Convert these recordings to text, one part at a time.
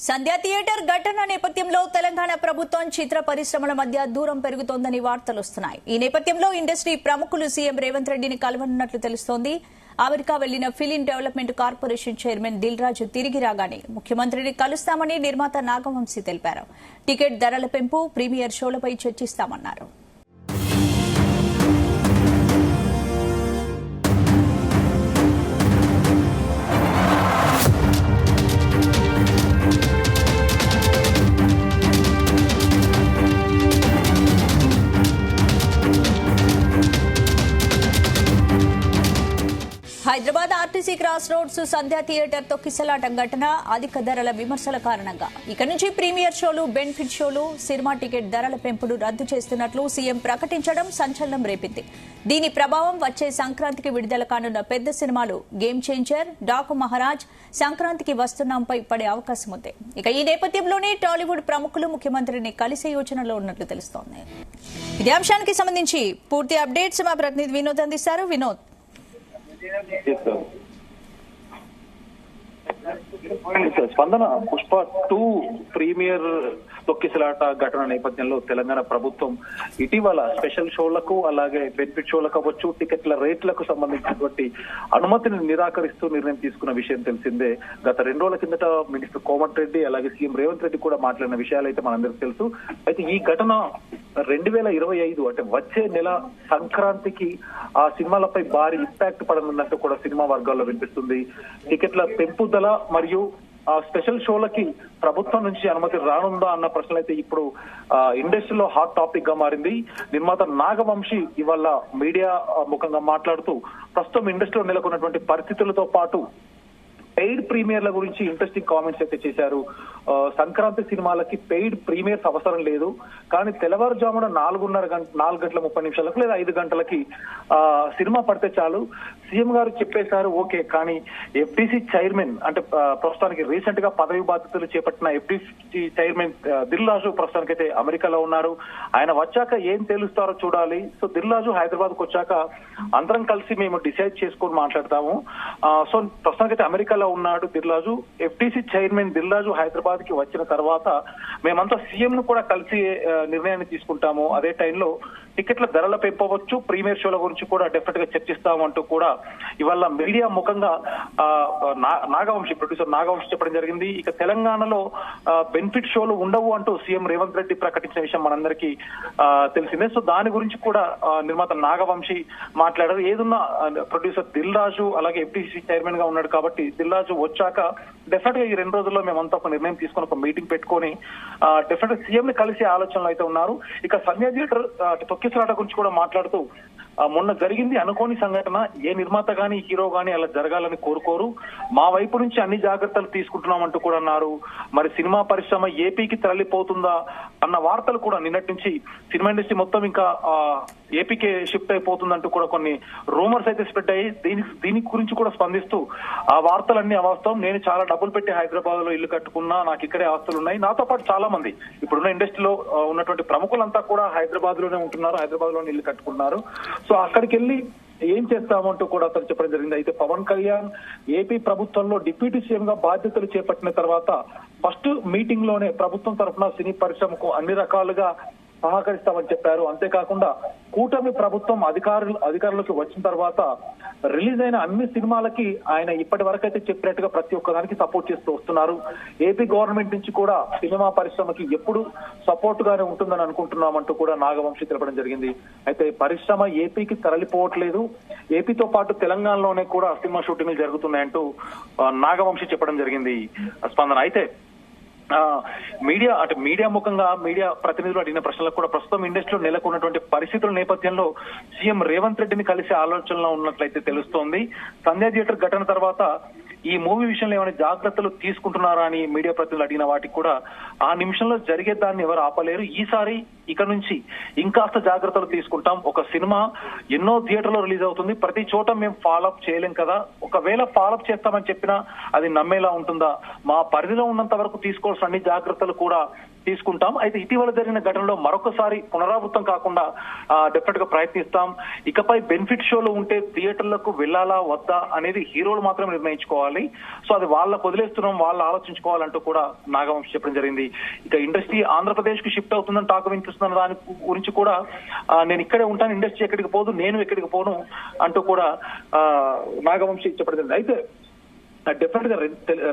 సంధ్య theatre ఘటన నేపథ్యంలో తెలంగాణ ప్రభుత్వం చిత్ర పరిశ్రమల మధ్య దూరం పెరుగుతోందని వార్తలు వస్తున్నాయి. ఈ నేపథ్యంలో ఇండస్ట్రీ ప్రముఖులు సీఎం రేవంత్ రెడ్డిని కలవనున్నట్లు తెలుస్తోంది. అమెరికా వెళ్లిన film development corporation chairman Dil Raju తిరిగి రాగానే ముఖ్యమంత్రిని కలుస్తామని నిర్మాత నాగవంశీ తెలిపారు. టికెట్ ధరల పెంపు, ప్రీమియర్ షోలపై చర్చిస్తామన్నారు. Hyderabad RTC cross roads Sandhya theatre తొక్కిసలాట ఘటన, అధిక ధరల విమర్శల కారణంగా ఇక నుంచి ప్రీమియర్ షోలు, బెనిఫిట్ షోలు, సినిమా టికెట్ ధరల పెంపును రద్దు చేస్తున్నట్లు సీఎం ప్రకటించడం సంచలనం రేపింది. దీని ప్రభావం వచ్చే సంక్రాంతికి విడుదల కానున్న పెద్ద సినిమాలు గేమ్ చేంజర్, డాకు మహారాజ్, సంక్రాంతికి వస్తున్నాంపై పడే అవకాశం ఉంది. ఇక ఈ నేపథ్యంలోనే టాలీవుడ్ ప్రముఖులు ముఖ్యమంత్రిని కలిసే యోచనలో ఉన్నట్లు తెలుస్తోంది. ఇదే అంశానికి సంబంధించి పూర్తి అప్డేట్స్ మా ప్రతినిధి వినోద్ అందిస్తారు. వినోద్, స్పందన, పుష్ప 2 ప్రీమియర్ తొక్కిసలాట ఘటన నేపథ్యంలో తెలంగాణ ప్రభుత్వం ఇటీవల స్పెషల్ షోలకు అలాగే బెనిఫిట్ షోలకు అవ్వచ్చు, టికెట్ల రేట్లకు సంబంధించినటువంటి అనుమతిని నిరాకరిస్తూ నిర్ణయం తీసుకున్న విషయం తెలిసిందే. గత 2 రోజుల కిందట మినిస్టర్ కోమటిరెడ్డి అలాగే సీఎం రేవంత్ రెడ్డి కూడా మాట్లాడిన విషయాలు అయితే మనందరికీ తెలుసు. అయితే ఈ ఘటన 2025 అంటే వచ్చే నెల సంక్రాంతికి ఆ సినిమాలపై భారీ ఇంపాక్ట్ పడనున్నట్టు కూడా సినిమా వర్గాల్లో వినిపిస్తుంది. టికెట్ల పెంపుదల మరియు స్పెషల్ షోలకి ప్రభుత్వం నుంచి అనుమతి రానుందా అన్న ప్రశ్నలు అయితే ఇప్పుడు ఇండస్ట్రీలో హాట్ టాపిక్ గా మారింది. నిర్మాత నాగవంశీ ఇవాళ మీడియా ముఖంగా మాట్లాడుతూ ప్రస్తుతం ఇండస్ట్రీలో నెలకొన్నటువంటి పరిస్థితులతో పాటు పెయిడ్ ప్రీమియర్ల గురించి ఇంట్రెస్టింగ్ కామెంట్స్ అయితే చేశారు. సంక్రాంతి సినిమాలకి పెయిడ్ ప్రీమియర్స్ అవసరం లేదు, కానీ తెల్లవారుజామున 4 గంటల 30 నిమిషాలకు లేదా 5 గంటలకి సినిమా పడితే చాలు. సీఎం గారు చెప్పేశారు, ఓకే, కానీ ఎఫ్డీసీ చైర్మన్ అంటే ప్రస్తుతానికి రీసెంట్ గా పదవి బాధ్యతలు చేపట్టిన ఎఫ్డీసీ చైర్మన్ దిల్ రాజు ప్రస్తుతానికి అయితే అమెరికాలో ఉన్నారు. ఆయన వచ్చాక ఏం తెలుస్తారో చూడాలి. సో దిల్ రాజు హైదరాబాద్ కు వచ్చాక అందరం కలిసి మేము డిసైడ్ చేసుకొని మాట్లాడతాము. సో ప్రస్తుతానికి అయితే అమెరికాలో ఉన్నాడు దిల్ రాజు. ఎఫ్డీసీ చైర్మన్ దిల్ రాజు హైదరాబాద్ కి వచ్చిన తర్వాత మేమంతా సీఎం ను కూడా కలిసి నిర్ణయాన్ని తీసుకుంటాము. అదే టైంలో టికెట్ల ధరల పెంపవచ్చు, ప్రీమియర్ షోల గురించి కూడా డెఫినెట్ గా చర్చిస్తామంటూ కూడా ఇవాళ మీడియా ముఖంగా ప్రొడ్యూసర్ నాగవంశీ చెప్పడం జరిగింది. ఇక తెలంగాణలో బెనిఫిట్ షోలు ఉండవు అంటూ సీఎం రేవంత్ రెడ్డి ప్రకటించిన విషయం మనందరికీ తెలిసిందే. సో దాని గురించి కూడా నిర్మాత నాగవంశీ మాట్లాడారు. ఏదున్నా ప్రొడ్యూసర్ దిల్ రాజు అలాగే ఎఫ్డీసీ చైర్మన్ గా ఉన్నాడు కాబట్టి దిల్ రాజు వచ్చాక డెఫినెట్ గా ఈ 2 రోజుల్లో మేమంతా ఒక నిర్ణయం తీసుకొని ఒక మీటింగ్ పెట్టుకొని డెఫినెట్ గా సీఎం ని కలిసే ఆలోచనలు అయితే ఉన్నారు. ఇక సంధ్య థియేటర్ తొక్కిసలాట గురించి కూడా మాట్లాడుతూ మొన్న జరిగింది అనుకోని సంఘటన, ఏ నిర్మాత గాని హీరో గాని అలా జరగాలని కోరుకోరు, మా వైపు నుంచి అన్ని జాగ్రత్తలు తీసుకుంటున్నామంటూ కూడా అన్నారు. మరి సినిమా పరిశ్రమ ఏపీకి తరలిపోతుందా అన్న వార్తలు కూడా నిన్నటి నుంచి సినిమా ఇండస్ట్రీ మొత్తం ఇంకా ఏపీకే షిఫ్ట్ అయిపోతుందంటూ కూడా కొన్ని రూమర్స్ అయితే స్ప్రెడ్ అయ్యి దీని గురించి కూడా స్పందిస్తూ ఆ వార్తలన్నీ అవాస్తవం, నేను చాలా డబ్బులు పెట్టి హైదరాబాద్ లో ఇల్లు కట్టుకున్నా, నాకు ఇక్కడే ఆస్తులు ఉన్నాయి, నాతో పాటు చాలా మంది ఇప్పుడున్న ఇండస్ట్రీలో ఉన్నటువంటి ప్రముఖులంతా కూడా హైదరాబాద్ లోనే ఉంటున్నారు, హైదరాబాద్ లోనే ఇల్లు కట్టుకున్నారు. సో అక్కడికి వెళ్ళి ఏం చేస్తామంటూ కూడా అతను చెప్పడం జరిగింది. అయితే పవన్ కళ్యాణ్ ఏపీ ప్రభుత్వంలో డిప్యూటీ సీఎం గా బాధ్యతలు చేపట్టిన తర్వాత ఫస్ట్ మీటింగ్ లోనే ప్రభుత్వం తరఫున సినీ పరిశ్రమకు అన్ని రకాలుగా సహకరిస్తామని చెప్పారు. అంతేకాకుండా కూటమి ప్రభుత్వం అధికారంలోకి వచ్చిన తర్వాత రిలీజ్ అయిన అన్ని సినిమాలకి ఆయన ఇప్పటి వరకు అయితే చెప్పినట్టుగా ప్రతి ఒక్కదానికి సపోర్ట్ చేస్తూ వస్తున్నారు. ఏపీ గవర్నమెంట్ నుంచి కూడా సినిమా పరిశ్రమకి ఎప్పుడు సపోర్ట్ గానే ఉంటుందని అనుకుంటున్నామంటూ కూడా నాగవంశీ తెలపడం జరిగింది. అయితే పరిశ్రమ ఏపీకి తరలిపోవట్లేదు, ఏపీతో పాటు తెలంగాణలోనే కూడా సినిమా షూటింగ్లు జరుగుతున్నాయంటూ నాగవంశీ చెప్పడం జరిగింది. స్పందన, అయితే మీడియా ముఖంగా మీడియా ప్రతినిధులు అడిగిన ప్రశ్నలకు కూడా ప్రస్తుతం ఇండస్ట్రీలో నెలకొన్నటువంటి పరిస్థితుల నేపథ్యంలో సీఎం రేవంత్ రెడ్డిని కలిసే ఆలోచనలో ఉన్నట్లయితే తెలుస్తోంది. సంధ్య థియేటర్ ఘటన తర్వాత ఈ మూవీ విషయంలో ఏమైనా జాగ్రత్తలు తీసుకుంటున్నారా అని మీడియా ప్రతినిధులు అడిగిన వాటికి కూడా ఆ నిమిషంలో జరిగే దాన్ని ఎవరు ఆపలేరు, ఈసారి ఇక నుంచి ఇంకాస్త జాగ్రత్తలు తీసుకుంటాం. ఒక సినిమా ఎన్నో థియేటర్లో రిలీజ్ అవుతుంది, ప్రతి చోట మేము ఫాలోఅప్ చేయలేం కదా, ఒకవేళ ఫాలోఅప్ చేస్తామని చెప్పినా అది నమ్మేలా ఉంటుందా, మా పరిధిలో ఉన్నంత వరకు తీసుకోవాల్సిన అన్ని జాగ్రత్తలు కూడా తీసుకుంటాం. అయితే ఇటీవల జరిగిన ఘటనలో మరొకసారి పునరావృతం కాకుండా డెఫినెట్ గా ప్రయత్నిస్తాం. ఇకపై బెనిఫిట్ షోలు ఉంటే థియేటర్లకు వెళ్లాలా వద్దా అనేది హీరోలు మాత్రం నిర్ణయించుకోవాలి. సో అది వాళ్ళకు వదిలేస్తున్నాం, వాళ్ళు ఆలోచించుకోవాలంటూ కూడా నాగవంశి చెప్పడం జరిగింది. ఇక ఇండస్ట్రీ ఆంధ్రప్రదేశ్ కి షిఫ్ట్ అవుతుందని టాక్ వినిపిస్తున్న దాని గురించి కూడా నేను ఇక్కడే ఉంటాను, ఇండస్ట్రీ ఎక్కడికి పోదు, నేను ఎక్కడికి పోను అంటూ కూడా నాగవంశి చెప్పడం జరిగింది. అయితే డెఫినెట్ గా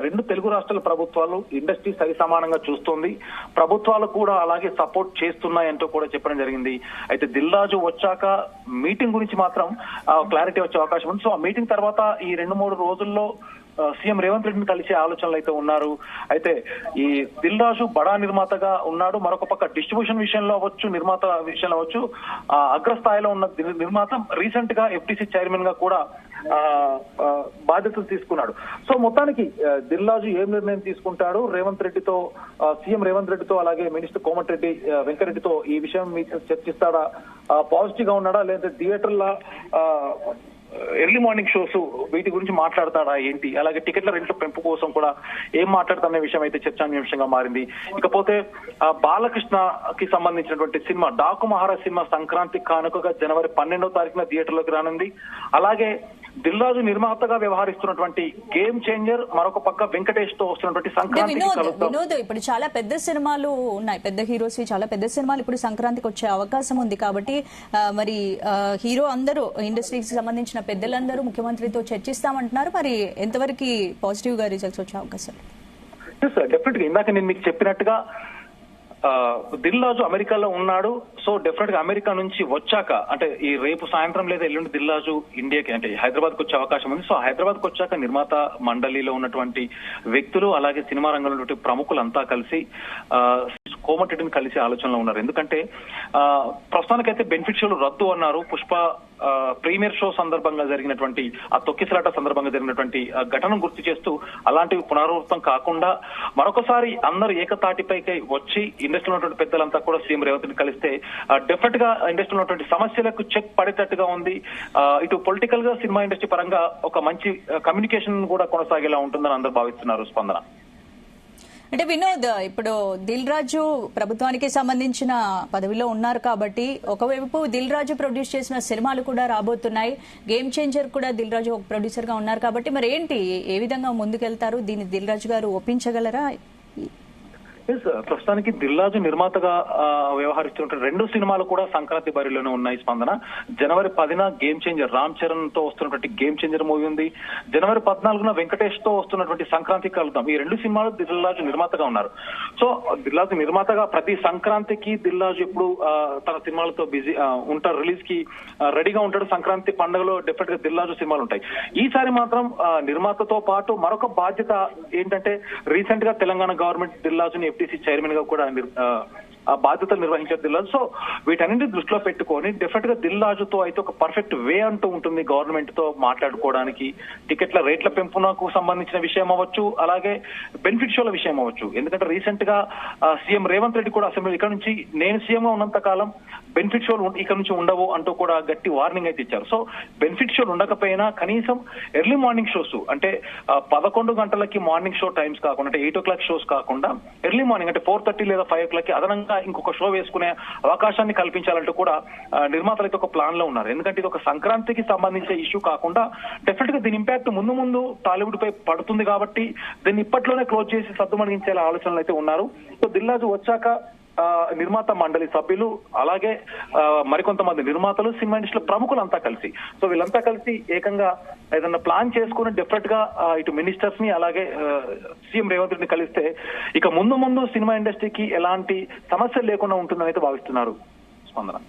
రెండు తెలుగు రాష్ట్రాల ప్రభుత్వాలు ఇండస్ట్రీ సరి సమానంగా చూస్తుంది, ప్రభుత్వాలు కూడా అలాగే సపోర్ట్ చేస్తున్నాయంటూ కూడా చెప్పడం జరిగింది. అయితే దిల్ రాజు వచ్చాక మీటింగ్ గురించి మాత్రం క్లారిటీ వచ్చే అవకాశం ఉంది. సో ఆ మీటింగ్ తర్వాత ఈ 2-3 రోజుల్లో సీఎం రేవంత్ రెడ్డిని కలిసే ఆలోచనలు అయితే ఉన్నారు. అయితే ఈ దిల్ రాజు బడా నిర్మాతగా ఉన్నాడు, మరొక పక్క డిస్ట్రిబ్యూషన్ విషయంలో అవ్వచ్చు, నిర్మాత విషయంలో అవ్వచ్చు అగ్రస్థాయిలో ఉన్న నిర్మాత రీసెంట్ గా ఎఫ్టీసీ చైర్మన్ గా కూడా బాధ్యతలు తీసుకున్నాడు. సో మొత్తానికి దిల్ రాజు ఏం నిర్ణయం తీసుకుంటాడు, రేవంత్ రెడ్డితో సీఎం రేవంత్ రెడ్డితో అలాగే మినిస్టర్ కోమటిరెడ్డి వెంకరెడ్డితో ఈ విషయం మీద చర్చిస్తాడా, పాజిటివ్ గా ఉన్నాడా, లేదా థియేటర్ల ఎర్లీ మార్నింగ్ షోస్ వీటి గురించి మాట్లాడతాడా ఏంటి, అలాగే టికెట్ల రెంట్ల పెంపు కోసం కూడా ఏం మాట్లాడతానే విషయం అయితే చర్చాంశంగా మారింది. ఇకపోతే బాలకృష్ణకి సంబంధించినటువంటి సినిమా డాకు మహారాజ్ సినిమా సంక్రాంతి కానుకగా జనవరి 12వ తారీఖున థియేటర్లోకి రానుంది. అలాగే దిల్ రాజు నిర్మాతగా వ్యవహరిస్తున్నటువంటి గేమ్ చేంజర్, మరొక పక్క వెంకటేష్ తో వస్తున్నటువంటి సంక్రాంతి. వినోద్, ఇప్పుడు చాలా పెద్ద సినిమాలు ఉన్నాయి, పెద్ద హీరోస్ చాలా పెద్ద సినిమాలు ఇప్పుడు సంక్రాంతికి వచ్చే అవకాశం ఉంది. కాబట్టి మరి హీరో అందరూ ఇండస్ట్రీకి సంబంధించిన పెద్దలందరూ ముఖ్యమంత్రితో చర్చిస్తామంటున్నారు. మరి ఎంతవరకు పాజిటివ్ గా రిజల్ట్స్ వచ్చే అవకాశాలు? డెఫినెట్ గా ఇందాక నేను మీకు చెప్పినట్టుగా దిల్ రాజు అమెరికాలో ఉన్నాడు. సో డెఫినెట్ గా అమెరికా నుంచి వచ్చాక అంటే ఈ రేపు సాయంత్రం లేదా ఎల్లుండి దిల్ రాజు ఇండియాకి అంటే హైదరాబాద్ కు వచ్చే అవకాశం ఉంది. సో హైదరాబాద్ కు వచ్చాక నిర్మాత మండలిలో ఉన్నటువంటి వ్యక్తులు అలాగే సినిమా రంగంలో ఉన్నటువంటి ప్రముఖులంతా కలిసి కోమటిరెడ్డిని కలిసి ఆలోచనలో ఉన్నారు. ఎందుకంటే ప్రస్తుతానికైతే బెనిఫిట్ షోలు రద్దు అన్నారు. పుష్ప ప్రీమియర్ షో సందర్భంగా జరిగినటువంటి ఆ తొక్కిసలాట సందర్భంగా జరిగినటువంటి ఘటనను గుర్తు చేస్తూ అలాంటివి పునరావృతం కాకుండా మరొకసారి అందరూ ఏకతాటిపైకి వచ్చి ఇండస్ట్రీలో ఉన్నటువంటి పెద్దలంతా కూడా సీఎం రేవంత్ రెడ్డి కలిస్తే డెఫినెట్ గా ఇండస్ట్రీలో ఉన్నటువంటి సమస్యలకు చెక్ పడేటట్టుగా ఉంది. ఇటు పొలిటికల్ గా సినిమా ఇండస్ట్రీ పరంగా ఒక మంచి కమ్యూనికేషన్ కూడా కొనసాగేలా ఉంటుందని అందరూ భావిస్తున్నారు. స్పందన అంటే వినోద్, ఇప్పుడు దిల్ రాజు ప్రభుత్వానికి సంబంధించిన పదవిలో ఉన్నారు కాబట్టి ఒకవైపు దిల్ రాజు ప్రొడ్యూస్ చేసిన సినిమాలు కూడా రాబోతున్నాయి, గేమ్ చేంజర్ కూడా దిల్ రాజు ఒక ప్రొడ్యూసర్ గా ఉన్నారు కాబట్టి మరి ఏంటి, ఏ విధంగా ముందుకెళ్తారు, దీన్ని దిల్ రాజు గారు ఒప్పించగలరా? ప్రస్తుతానికి దిల్ రాజు నిర్మాతగా వ్యవహరిస్తున్న 2 సినిమాలు కూడా సంక్రాంతి బరిలోనే ఉన్నాయి. స్పందన జనవరి 10న గేమ్ చేంజర్ రామ్ చరణ్ తో వస్తున్నటువంటి గేమ్ చేంజర్ మూవీ ఉంది. జనవరి 14న వెంకటేష్ తో వస్తున్నటువంటి సంక్రాంతి కలుద్దాం. ఈ 2 సినిమాలు దిల్ రాజు నిర్మాతగా ఉన్నారు. సో దిల్ రాజు నిర్మాతగా ప్రతి సంక్రాంతికి దిల్ రాజు ఎప్పుడు తన సినిమాలతో బిజీ ఉంటారు, రిలీజ్ కి రెడీగా ఉంటాడు. సంక్రాంతి పండుగలో డెఫినెట్ గా దిల్ రాజు సినిమాలు ఉంటాయి. ఈసారి మాత్రం నిర్మాతతో పాటు మరొక బాధ్యత ఏంటంటే రీసెంట్ గా తెలంగాణ గవర్నమెంట్ దిల్ రాజుని ఎఫ్టీసీ చైర్మన్ గా కూడా ఆ బాధ్యతలు నిర్వహించారు దిల్ రాజు. సో వీటన్నింటినీ దృష్టిలో పెట్టుకొని డెఫినెట్ గా దిల్ రాజుతో అయితే ఒక పర్ఫెక్ట్ వే అంటూ ఉంటుంది గవర్నమెంట్ తో మాట్లాడుకోవడానికి. టికెట్ల రేట్ల పెంపునకు సంబంధించిన విషయం అవ్వచ్చు, అలాగే బెనిఫిట్ షోల విషయం అవ్వచ్చు. ఎందుకంటే రీసెంట్ గా సీఎం రేవంత్ రెడ్డి కూడా అసెంబ్లీ ఇక్కడ నుంచి నేను సీఎం గా ఉన్నంత కాలం బెనిఫిట్ షోలు ఇక్కడ నుంచి ఉండవు అంటూ కూడా గట్టి వార్నింగ్ అయితే ఇచ్చారు. సో బెనిఫిట్ షోలు ఉండకపోయినా కనీసం ఎర్లీ మార్నింగ్ షోస్ అంటే 11 గంటలకి మార్నింగ్ షో టైమ్స్ కాకుండా అంటే 8 o'clock షోస్ కాకుండా ఎర్లీ మార్నింగ్ అంటే 4:30 లేదా 5 o'clock అదనంగా ఇంకొక షో వేసుకునే అవకాశాన్ని కల్పించాలంటూ కూడా నిర్మాతలైతే ఒక ప్లాన్ లో ఉన్నారు. ఎందుకంటే ఇది ఒక సంక్రాంతికి సంబంధించే ఇష్యూ కాకుండా డెఫినెట్ గా దీని ఇంపాక్ట్ ముందు టాలీవుడ్ పై పడుతుంది కాబట్టి దీన్ని ఇప్పట్లోనే క్లోజ్ చేసి సద్దుమణించేలా ఆలోచనలు అయితే ఉన్నారు. సో దిల్ రాజు వచ్చాక నిర్మాత మండలి సభ్యులు అలాగే మరికొంతమంది నిర్మాతలు సినిమా ఇండస్ట్రీ ప్రముఖులంతా కలిసి సో వీళ్ళంతా కలిసి ఏకంగా ఏదన్నా ప్లాన్ చేసుకుని డెఫినెట్ గా ఇటు మినిస్టర్స్ ని అలాగే సీఎం రేవంత్ రెడ్డిని కలిస్తే ఇక ముందు సినిమా ఇండస్ట్రీకి ఎలాంటి సమస్యలు లేకుండా ఉంటుందని అయితే భావిస్తున్నారు. స్పందన.